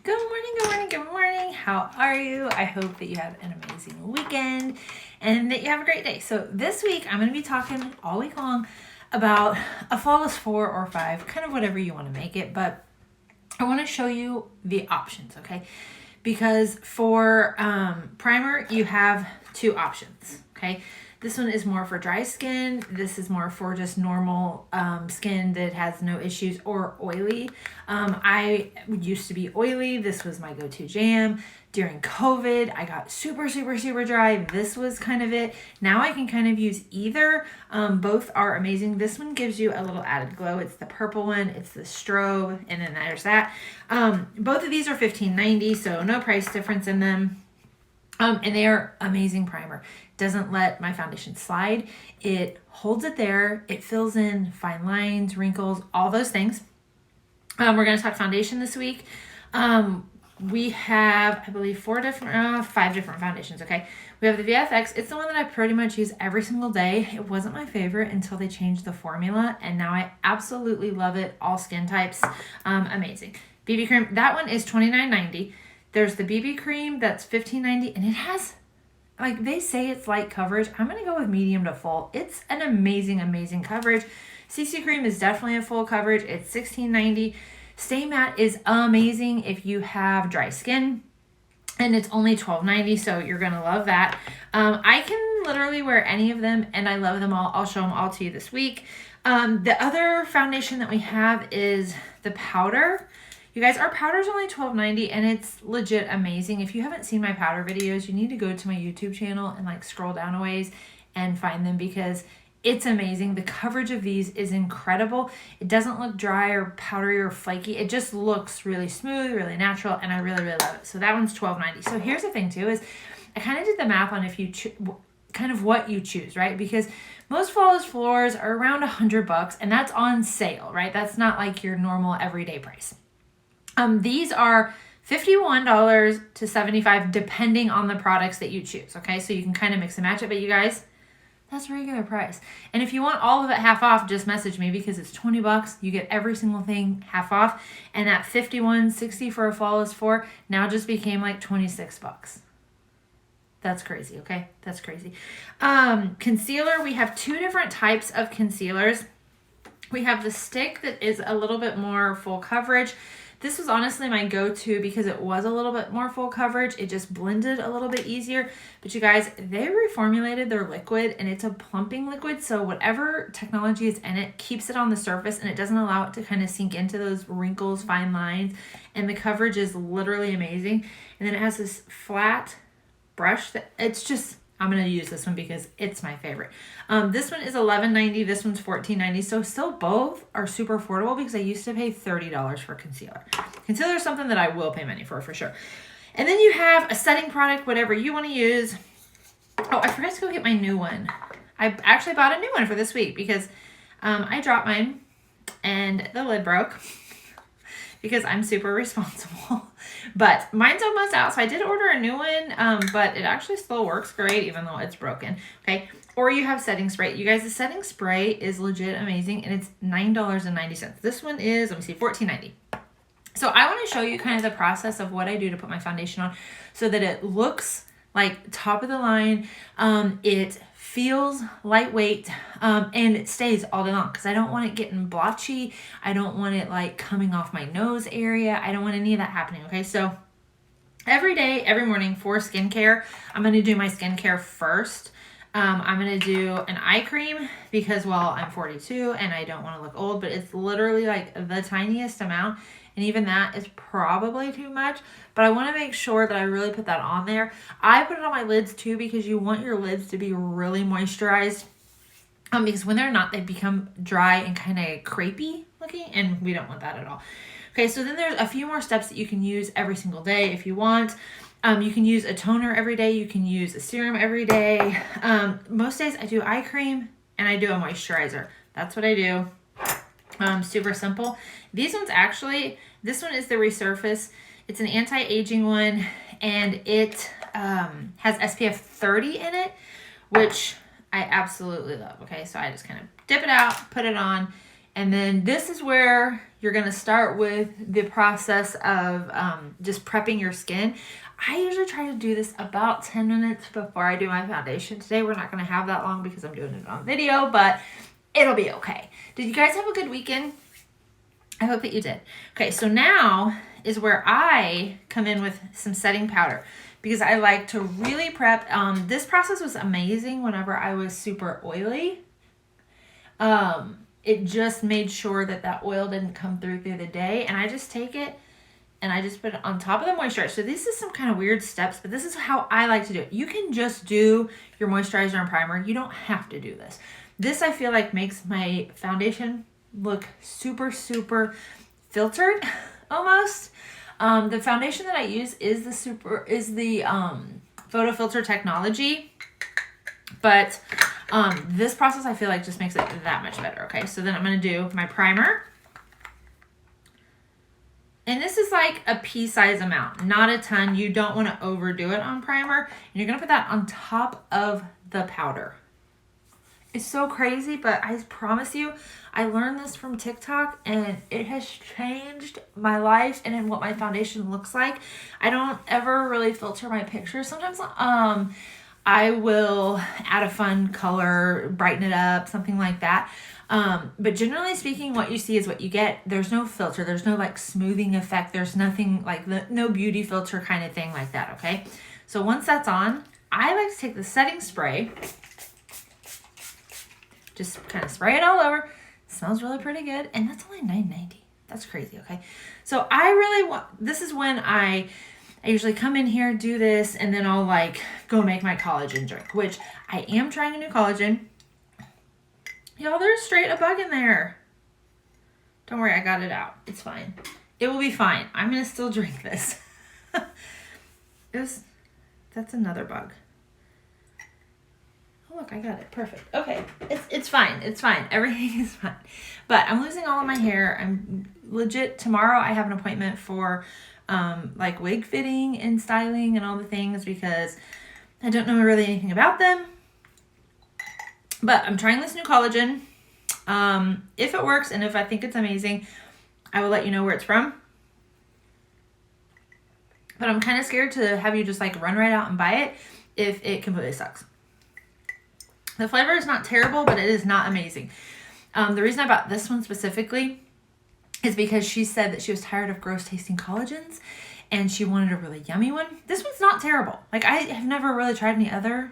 Good morning, good morning, good morning. How are you? I hope that you had an amazing weekend and that you have a great day. So this week, I'm going to be talking all week long about a flawless 4 or 5, kind of whatever you want to make it, but I want to show you the options, okay? Because for primer, you have 2 options, okay? This one is more for dry skin. This is more for just normal skin that has no issues or oily. I used to be oily. This was my go-to jam. During COVID, I got super dry. This was kind of it. Now I can kind of use either. Both are amazing. This one gives you a little added glow. It's the purple one. It's the strobe. And then there's that. Both of these are $15.90, so no price difference in them. And they are amazing primer. Doesn't let my foundation slide. It holds it there. It fills in fine lines, wrinkles, all those things. We're going to talk foundation this week. We have, I believe, 5 different foundations, okay? We have the VFX. It's the one that I pretty much use every single day. It wasn't my favorite until they changed the formula, and now I absolutely love it. All skin types. Amazing. BB cream, that one is $29.90. There's the BB cream that's $15.90, and it has, like they say, it's light coverage. I'm going to go with medium to full. It's an amazing coverage. CC cream is definitely a full coverage. It's $16.90. Stay Matte is amazing if you have dry skin, and it's only $12.90, so you're going to love that. I can literally wear any of them, and I love them all. I'll show them all to you this week. The other foundation that we have is the powder. You guys, our powder's only $12.90, and it's legit amazing. If you haven't seen my powder videos, you need to go to my YouTube channel and like scroll down a ways and find them because it's amazing. The coverage of these is incredible. It doesn't look dry or powdery or flaky. It just looks really smooth, really natural, and I really love it. So that one's $12.90. So here's the thing too is I kind of did the math on if you kind of what you choose, right? Because most flawless floors are around $100, and that's on sale, right? That's not like your normal everyday price. These are $51 to $75 depending on the products that you choose, okay? So you can kind of mix and match it, but you guys, that's regular price. And if you want all of it half off, just message me because it's $20. You get every single thing half off, and that $51.60 for a flawless 4 now just became like $26. That's crazy, okay? That's crazy. Concealer, we have 2 different types of concealers. We have the stick that is a little bit more full coverage. This was honestly my go-to because it was a little bit more full coverage. It just blended a little bit easier. But you guys, they reformulated their liquid, and it's a plumping liquid. So whatever technology is in it keeps it on the surface, and it doesn't allow it to kind of sink into those wrinkles, fine lines. And the coverage is literally amazing. And then it has this flat brush that it's just, I'm going to use this one because it's my favorite. This one is $11.90. This one's $14.90. So still both are super affordable because I used to pay $30 for concealer. Concealer is something that I will pay money for sure. And then you have a setting product, whatever you want to use. Oh, I forgot to go get my new one. I actually bought a new one for this week because I dropped mine and the lid broke because I'm super responsible. But mine's almost out, so I did order a new one, but it actually still works great even though it's broken, okay? Or you have setting spray. You guys, the setting spray is legit amazing, and it's $9.90. This one is, let me see, $14.90. So I want to show you kind of the process of what I do to put my foundation on so that it looks like top of the line. It feels lightweight, and it stays all day long because I don't want it getting blotchy. I don't want it like coming off my nose area. I don't want any of that happening, okay? So every day, every morning for skincare, I'm going to do my skincare first. I'm going to do an eye cream because, well, I'm 42 and I don't want to look old, but it's literally like the tiniest amount. And even that is probably too much, but I want to make sure that I really put that on there. I put it on my lids too because you want your lids to be really moisturized. Because when they're not, they become dry and kind of crepey looking, and we don't want that at all. Okay, so then there's a few more steps that you can use every single day if you want. You can use a toner every day. You can use a serum every day. Most days I do eye cream and I do a moisturizer. That's what I do. Super simple. These ones actually, this one is the Resurface. It's an anti-aging one, and it has SPF 30 in it, which I absolutely love. Okay, so I just kind of dip it out, put it on, And then this is where you're going to start with the process of just prepping your skin. I usually try to do this about 10 minutes before I do my foundation. Today we're not going to have that long because I'm doing it on video, but it'll be okay. Did you guys have a good weekend? I hope that you did. Okay, so now is where I come in with some setting powder because I like to really prep. This process was amazing whenever I was super oily. It just made sure that that oil didn't come through the day. And I just take it and I just put it on top of the moisturizer. So this is some kind of weird steps, but this is how I like to do it. You can just do your moisturizer and primer. You don't have to do this. This I feel like makes my foundation look super, super filtered almost. The foundation that I use is the photo filter technology, but this process I feel like just makes it that much better. Okay, so then I'm going to do my primer. And this is like a pea-size amount, not a ton. You don't want to overdo it on primer. And you're going to put that on top of the powder. It's so crazy, but I promise you, I learned this from TikTok and it has changed my life and in what my foundation looks like. I don't ever really filter my pictures. Sometimes I will add a fun color, brighten it up, something like that. But generally speaking, what you see is what you get. There's no filter. There's no like smoothing effect. There's nothing like no beauty filter kind of thing like that, okay? So once that's on, I like to take the setting spray, just kind of spray it all over. It smells really pretty good. And that's only $9.90. That's crazy, okay? So I really want, this is when I usually come in here, do this, and then I'll like go make my collagen drink, which I am trying a new collagen. Y'all, there's straight a bug in there. Don't worry, I got it out. It's fine. It will be fine. I'm going to still drink this. That's another bug. Oh, look, I got it. Perfect. Okay. It's fine. It's fine. Everything is fine. But I'm losing all of my hair. I'm legit, tomorrow I have an appointment for like wig fitting and styling and all the things because I don't know really anything about them. But I'm trying this new collagen. If it works and if I think it's amazing, I will let you know where it's from. But I'm kind of scared to have you just like run right out and buy it if it completely sucks. The flavor is not terrible, but it is not amazing. The reason I bought this one specifically is because she said that she was tired of gross tasting collagens and she wanted a really yummy one. This one's not terrible. Like I have never really tried any other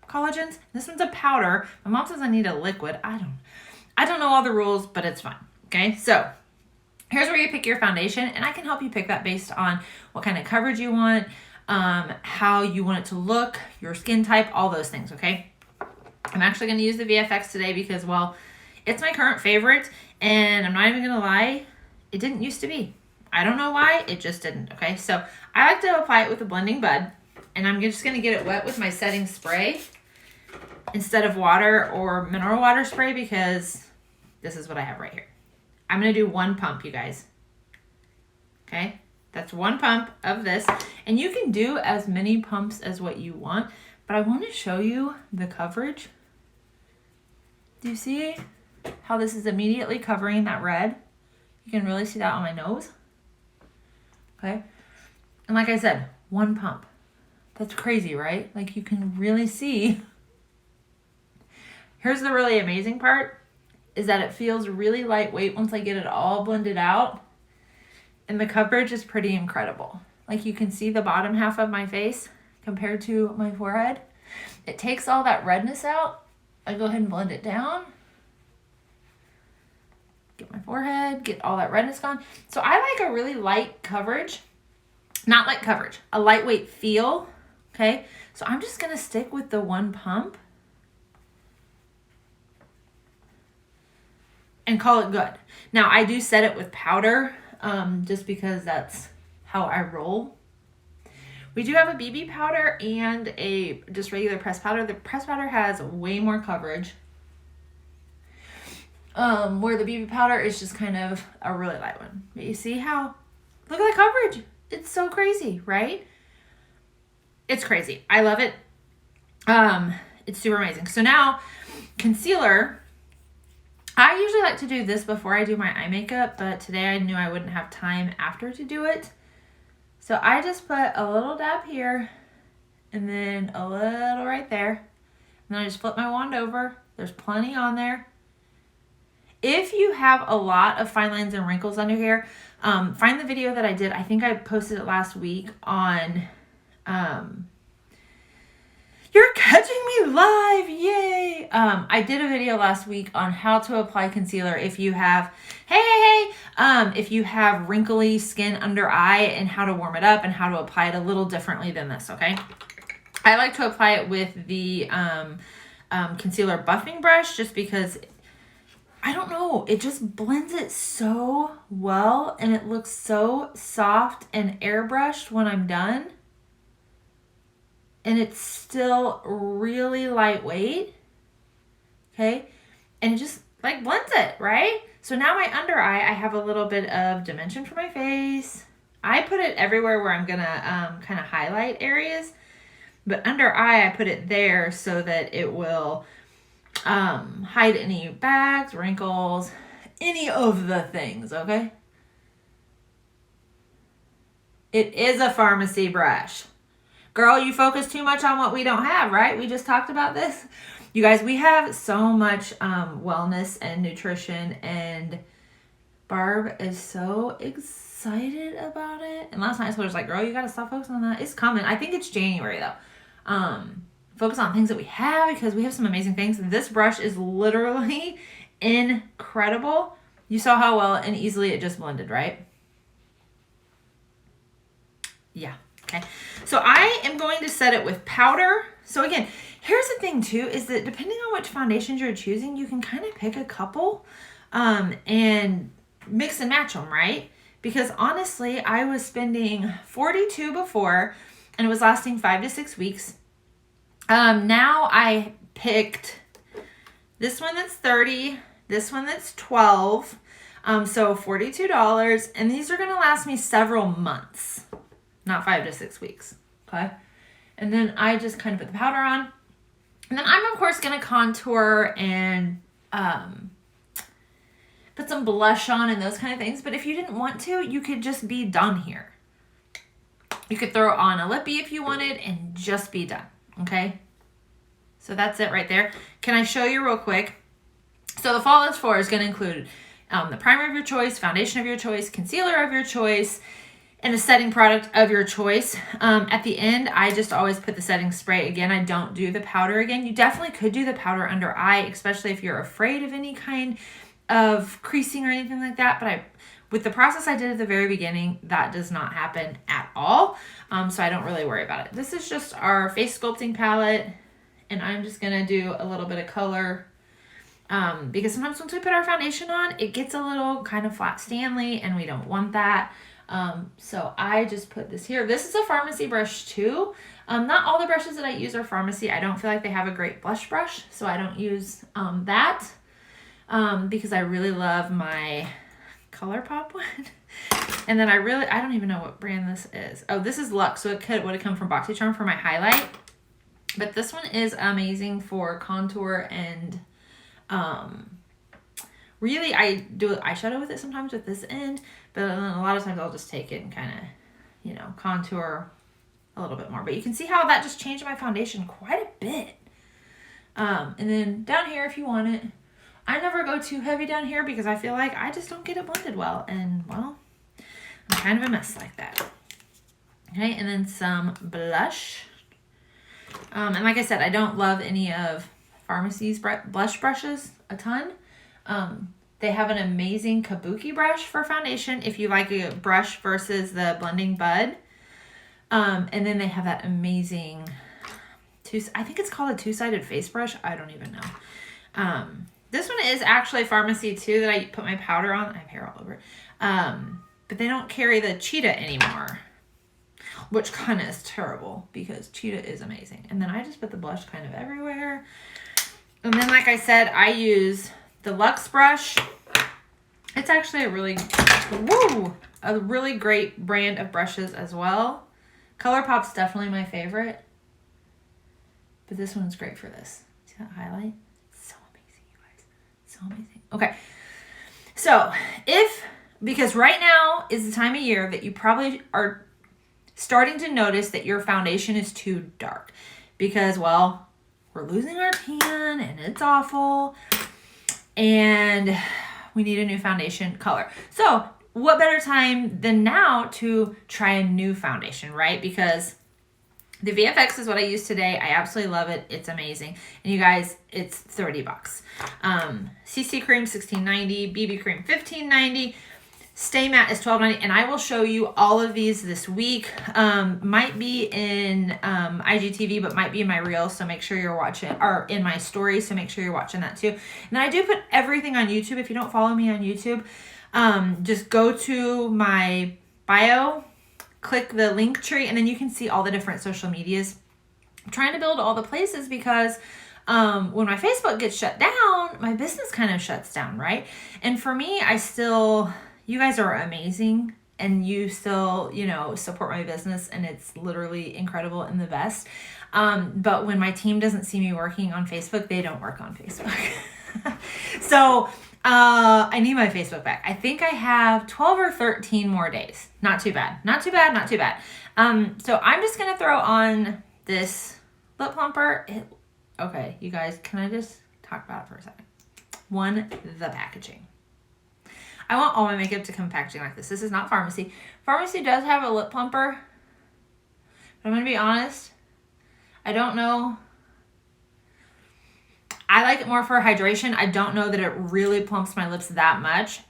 collagens. This one's a powder. My mom says I need a liquid. I don't know all the rules, but it's fine. Okay, so here's where you pick your foundation, and I can help you pick that based on what kind of coverage you want, how you want it to look, your skin type, all those things, okay? I'm actually going to use the VFX today because, well, it's my current favorite, and I'm not even going to lie, it didn't used to be. I don't know why, it just didn't, okay? So I like to apply it with a blending bud, and I'm just going to get it wet with my setting spray instead of water or mineral water spray because this is what I have right here. I'm going to do one pump, you guys. Okay? That's one pump of this. And you can do as many pumps as what you want, but I want to show you the coverage. Do you see how this is immediately covering that red? You can really see that on my nose. Okay? And like I said, one pump. That's crazy, right? Like you can really see. Here's the really amazing part. Is that it feels really lightweight once I get it all blended out. And the coverage is pretty incredible. Like you can see the bottom half of my face compared to my forehead. It takes all that redness out. I go ahead and blend it down. Get my forehead, get all that redness gone. So I like a really light coverage. Not light coverage, a lightweight feel. Okay, so I'm just gonna stick with the one pump. And call it good. Now, I do set it with powder just because that's how I roll. We do have a BB powder and a just regular pressed powder. The pressed powder has way more coverage. Where the BB powder is just kind of a really light one. But you see how, look at the coverage. It's so crazy, right? It's crazy. I love it. It's super amazing. So now, concealer. I usually like to do this before I do my eye makeup, but today I knew I wouldn't have time after to do it. So I just put a little dab here and then a little right there. And then I just flip my wand over. There's plenty on there. If you have a lot of fine lines and wrinkles under here, find the video that I did. I think I posted it last week on, you're catching me live, yay! I did a video last week on how to apply concealer if you have, if you have wrinkly skin under eye and how to warm it up and how to apply it a little differently than this, okay? I like to apply it with the concealer buffing brush just because, I don't know, it just blends it so well and it looks so soft and airbrushed when I'm done. And it's still really lightweight, okay? And it just like blends it, right? So now my under eye, I have a little bit of dimension for my face. I put it everywhere where I'm gonna kind of highlight areas. But under eye, I put it there so that it will hide any bags, wrinkles, any of the things, okay? It is a Farmasi brush. Girl, you focus too much on what we don't have, right? We just talked about this. You guys, we have so much wellness and nutrition, and Barb is so excited about it. And last night I told her, like, girl, you got to stop focusing on that. It's coming. I think it's January, though. Focus on things that we have because we have some amazing things. This brush is literally incredible. You saw how well and easily it just blended, right? Yeah. Okay. So I am going to set it with powder. So again, here's the thing too, is that depending on which foundations you're choosing, you can kind of pick a couple and mix and match them, right? Because honestly, I was spending $42 before and it was lasting 5 to 6 weeks. Now I picked this one that's $30, this one that's $12, so $42, and these are going to last me several months, not 5 to 6 weeks, okay? And then I just kind of put the powder on, and then I'm of course going to contour and put some blush on and those kind of things, but if you didn't want to, you could just be done here. You could throw on a lippy if you wanted and just be done. Okay, so that's it right there. Can I show you real quick? So the Flawless 4 is going to include the primer of your choice, foundation of your choice, concealer of your choice, and a setting product of your choice. At the end, I just always put the setting spray. Again, I don't do the powder again. You definitely could do the powder under eye, especially if you're afraid of any kind of creasing or anything like that. But with the process I did at the very beginning, that does not happen at all. So I don't really worry about it. This is just our face sculpting palette. And I'm just going to do a little bit of color. Because sometimes once we put our foundation on, it gets a little kind of flat Stanley. And we don't want that. So I just put this here. This is a Farmasi brush too. Not all the brushes that I use are Farmasi. I don't feel like they have a great blush brush. So I don't use that. Because I really love my ColourPop one. And then I don't even know what brand this is. Oh, this is Luxe, so it would have come from BoxyCharm for my highlight. But this one is amazing for contour and really I do eyeshadow with it sometimes with this end, but a lot of times I'll just take it and kind of, contour a little bit more. But you can see how that just changed my foundation quite a bit. And then down here if you want it, I never go too heavy down here because I feel like I just don't get it blended well. And, well, I'm kind of a mess like that. Okay, and then some blush. And like I said, I don't love any of Farmasi's blush brushes a ton. They have an amazing kabuki brush for foundation if you like a brush versus the blending bud. And then they have that amazing, I think it's called a two-sided face brush. I don't even know. This one is actually Farmasi too that I put my powder on. I have hair all over it. But they don't carry the cheetah anymore, which kind of is terrible because cheetah is amazing. And then I just put the blush kind of everywhere. And then, like I said, I use the Luxe brush. It's actually a really great brand of brushes as well. ColourPop's definitely my favorite. But this one's great for this. See that highlight? so amazing. Okay. So because right now is the time of year that you probably are starting to notice that your foundation is too dark because, well, we're losing our tan and it's awful and we need a new foundation color. So what better time than now to try a new foundation, right? Because the VFX is what I use today. I absolutely love it. It's amazing. And you guys, it's $30. CC cream $16.90, BB cream $15.90, Stay Matte is $12.90, and I will show you all of these this week. Might be in IGTV, but might be in my Reels, so make sure you're watching, or in my stories, so make sure you're watching that too. And then I do put everything on YouTube. If you don't follow me on YouTube, just go to my bio, click the link tree, and then you can see all the different social medias. I'm trying to build all the places because when my Facebook gets shut down, my business kind of shuts down, right? And for me, you guys are amazing and you still, support my business and it's literally incredible and the best. But when my team doesn't see me working on Facebook, they don't work on Facebook. So I need my Facebook back. I think I have 12 or 13 more days. Not too bad. So I'm just going to throw on this lip plumper. Okay, you guys, can I just talk about it for a second? One, the packaging. I want all my makeup to come packaging like this. This is not Farmasi. Farmasi does have a lip plumper, but I'm going to be honest, I don't know. I like it more for hydration. I don't know that it really plumps my lips that much.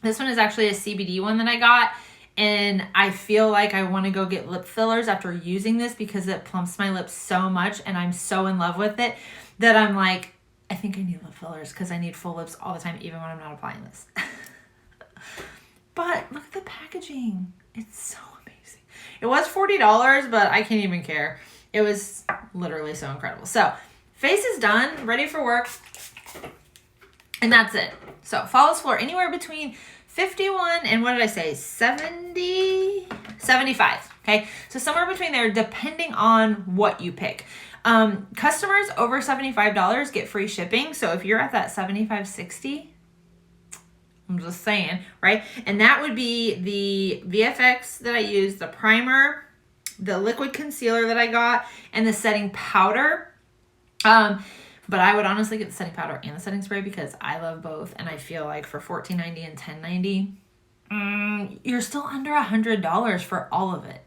This one is actually a CBD one that I got, and I feel like I want to go get lip fillers after using this because it plumps my lips so much, and I'm so in love with it that I'm like, I think I need lip fillers because I need full lips all the time, even when I'm not applying this. But look at the packaging. It's so amazing. It was $40, but I can't even care. It was literally so incredible. So face is done, ready for work. And that's it. So Flawless Floor, anywhere between 51 and what did I say? 70, 75. Okay. So somewhere between there, depending on what you pick. Customers over $75 get free shipping. So if you're at that 75, 60, I'm just saying, right? And that would be the VFX that I use, the primer, the liquid concealer that I got, and the setting powder. But I would honestly get the setting powder and the setting spray because I love both. And I feel like for $14.90 and $10.90, you're still under $100 for all of it.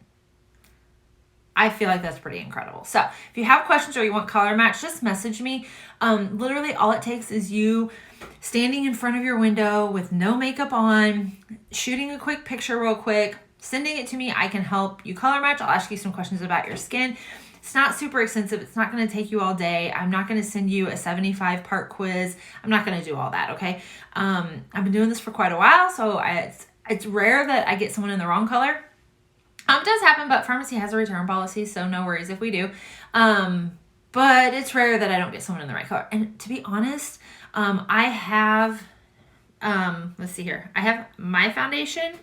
I feel like that's pretty incredible. So if you have questions or you want color match, just message me. Literally all it takes is you standing in front of your window with no makeup on, shooting a quick picture real quick, sending it to me. I can help you color match. I'll ask you some questions about your skin. It's not super extensive. It's not going to take you all day. I'm not going to send you a 75-part quiz. I'm not going to do all that, okay? I've been doing this for quite a while, so it's rare that I get someone in the wrong color. It does happen, but Farmasi has a return policy, so no worries if we do. But it's rare that I don't get someone in the right color. And to be honest, I have, let's see here. I have my foundation,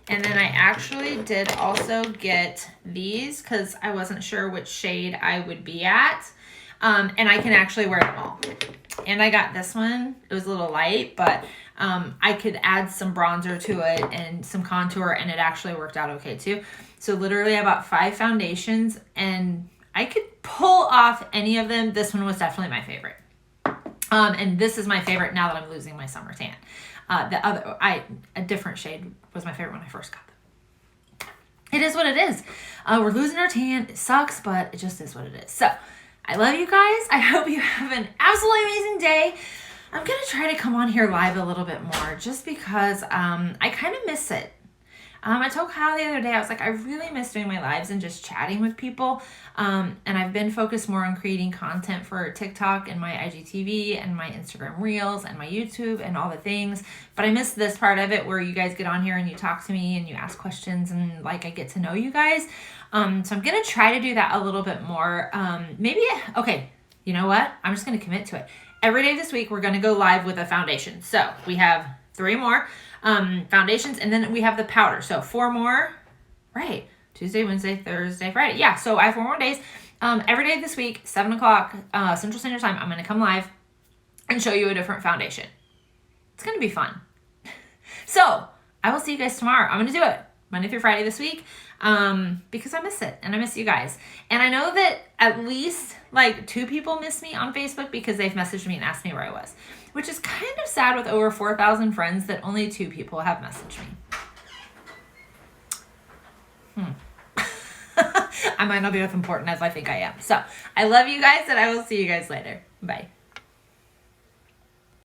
and then I actually did also get these because I wasn't sure which shade I would be at. And I can actually wear them all. And I got this one. It was a little light, but I could add some bronzer to it and some contour, and it actually worked out okay too. So literally I bought 5 foundations, and I could pull off any of them. This one was definitely my favorite. And this is my favorite now that I'm losing my summer tan. A different shade was my favorite when I first got them. It is what it is. We're losing our tan. It sucks, but it just is what it is. So I love you guys. I hope you have an absolutely amazing day. I'm going to try to come on here live a little bit more just because I kind of miss it. I told Kyle the other day, I was like, I really miss doing my lives and just chatting with people. And I've been focused more on creating content for TikTok and my IGTV and my Instagram Reels and my YouTube and all the things. But I miss this part of it where you guys get on here and you talk to me and you ask questions and like I get to know you guys. So I'm going to try to do that a little bit more. Okay, you know what? I'm just going to commit to it. Every day this week, we're going to go live with a foundation. So we have 3 more foundations, and then we have the powder. So 4 more, right? Tuesday, Wednesday, Thursday, Friday. Yeah, so I have 4 more days. Every day this week, 7 o'clock Central Standard Time, I'm going to come live. and show you a different foundation. It's going to be fun. So I will see you guys tomorrow. I'm going to do it Monday through Friday this week because I miss it and I miss you guys. And I know that at least like 2 people miss me on Facebook because they've messaged me and asked me where I was, which is kind of sad with over 4,000 friends that only 2 people have messaged me. I might not be as important as I think I am. So I love you guys and I will see you guys later. Bye.